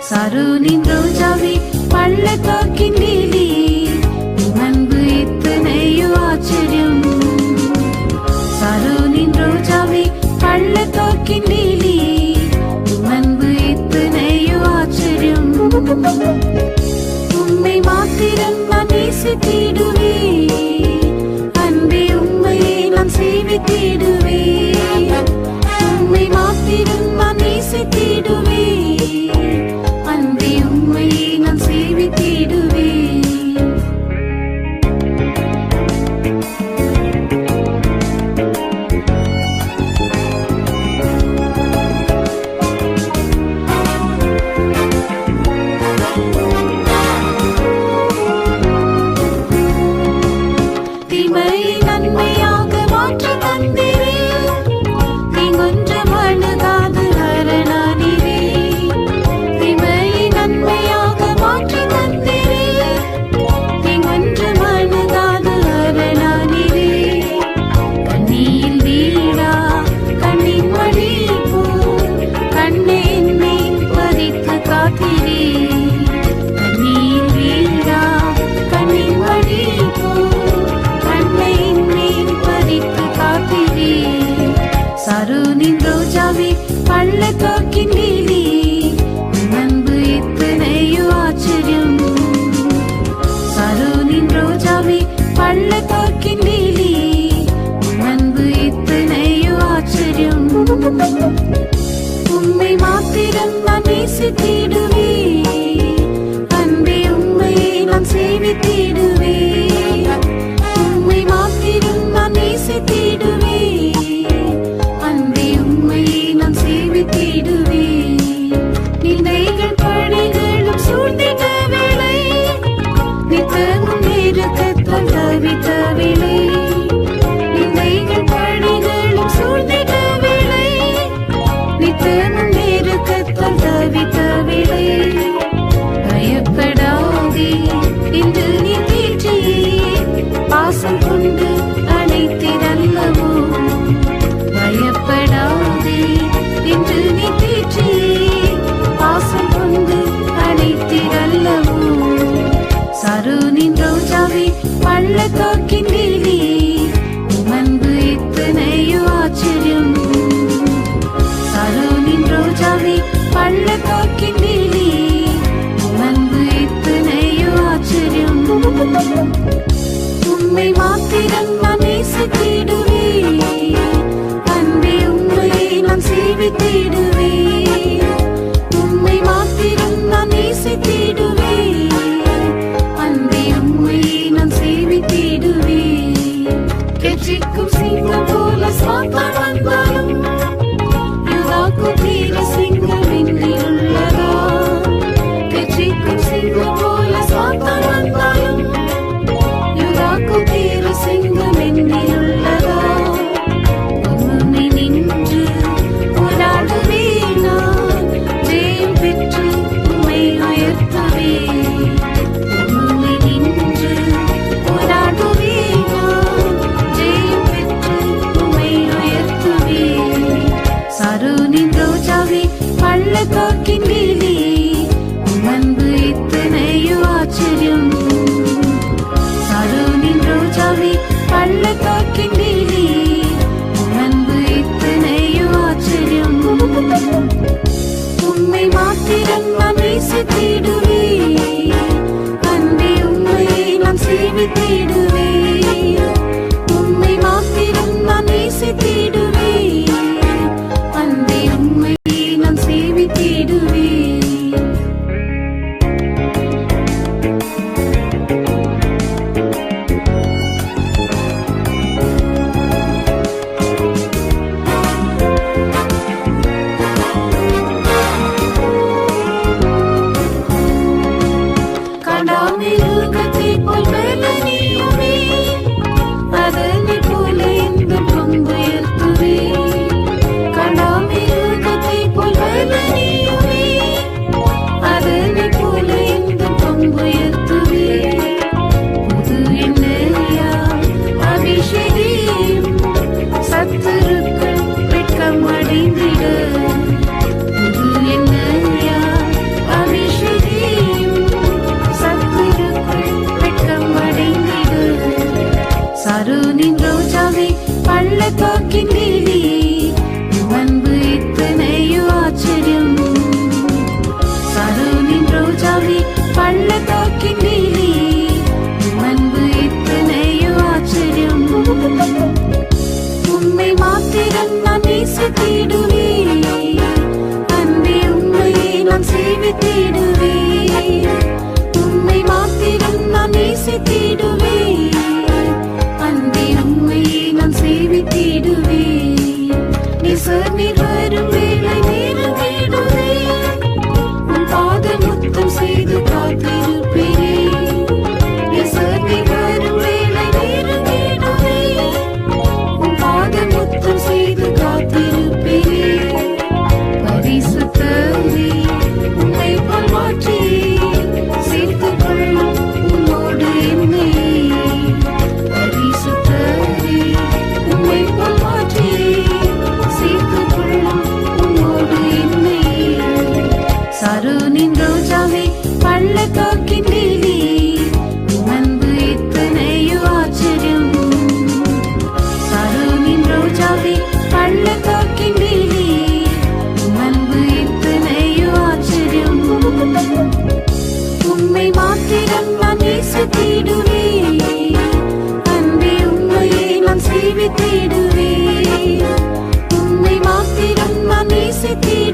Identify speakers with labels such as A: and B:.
A: சருனின் ரோஜாவே பள்ளத்தாக்கின் நீலி அன்பு இத்தனையோ ஆச்சரியம். சருனின் ரோஜாவே பள்ளத்தாக்கின் நீலி அன்பு இத்தனையோ ஆச்சரியம். உம்மை மாத்திரம் நான் நேசித்திடுவேன், அன்பே உம்மையே நான் சேவித்திடுவேன். உம்மை மாத்திரம் நான் நேசித்திடுவேன், அன்பே உம்மையே நான் சேவித்திடுவேன். தீமையை நன்மையாக மாற்ற தந்தீரே, தீங்கொன்றும் அணுகாது அரணானீரே. தீமையை நன்மையாக மாற்ற தந்தீரே, தீங்கொன்றும் அணுகாது அரணானீரே. கண்ணியில் வீடா கண்ணின் வழி போல் கண்ணை என்னை பறித்து காத்தீரே. கண்ணியில் வீடா கண்ணின் வழி போல் சருனின் ரோஜாவே பள்ளத்தாக்கின் நீலி அன்பு இத்தனையோ ஆச்சரியம். சருனின் ரோஜாவே பள்ளத்தாக்கின் நீலி அன்பு இத்தனையோ ஆச்சரியம். உம்மை மாத்திரம் நான் நேசித்திடுவேன், அன்பே உம்மையே நான் சேவித்திடுவேன். உம்மை மாத்திரம் நான் நேசித்திடுவேன், அன்பே உம்மையே நான் சேவித்திடுவேன். நிந்தைகள் படைகளும் சூழ்ந்திட்ட வேளை, நித்தமும் நெருக்கத்தால் தவித்த வேளை. நிந்தைகள் படைகளும் சூழ்ந்திட்ட வேளை, நித்தமும் நெருக்கத்தால் தவித்த வேளை. பயப்படாதே என்று நீ தேற்றியே, பாசம் கொண்டு அழைத்திரல்லவோ. பயப்படாதே என்று நீ தேற்றியே, பாசம் கொண்டு அழைத்திரல்லவோ. சருனின் ரோஜாவே பள்ளத்தாக்கின் நீலி அன்பு இத்தனையோ ஆச்சரியம். சருனின் ரோஜாவே பள்ளத்தாக்கின் நீலி அன்பு இத்தனையோ ஆச்சரியம். உம்மை மாத்திரம் நான் நேசித்திடுவேன், அன்பே உம்மையே நான் சேவித்திடுவேன். உம்மை மாத்திரம் நான் நேசித்திடுவேன், அன்பே உம்மையே நான் சேவித்திடுவேன். கெர்ச்சிக்கும் சிங்கம் போல சாத்தான் வந்தாலும், யூதாக்கும் வீர சிங்கம் என்னில் உள்ளதா. கெர்ச்சிக்கும் சிங்கம் போல சாத்தான் வந்தாலும், யூதாக்கும் வீர சிங்கம் என்னில் உள்ளதா. உம்மை நின்று போராடுவேன் நான், ஜெயம் பெற்று உம்மை உயர்த்துவேன். உம்மை நின்று போராடுவேன் நான், ஜெயம் பெற்று உம்மை உயர்த்துவேன். சருனின் ரோஜாவே பள்ளத்தாக்கின் நீலி அன்பு இத்தனையோ ஆச்சரியம். சருனின் ரோஜாவே பள்ளத்தாக்கின் நீலி அன்பு இத்தனையோ ஆச்சரியம். உம்மை மாத்திரம் நான் நேசித்திடுவேன், நேசித்தீர்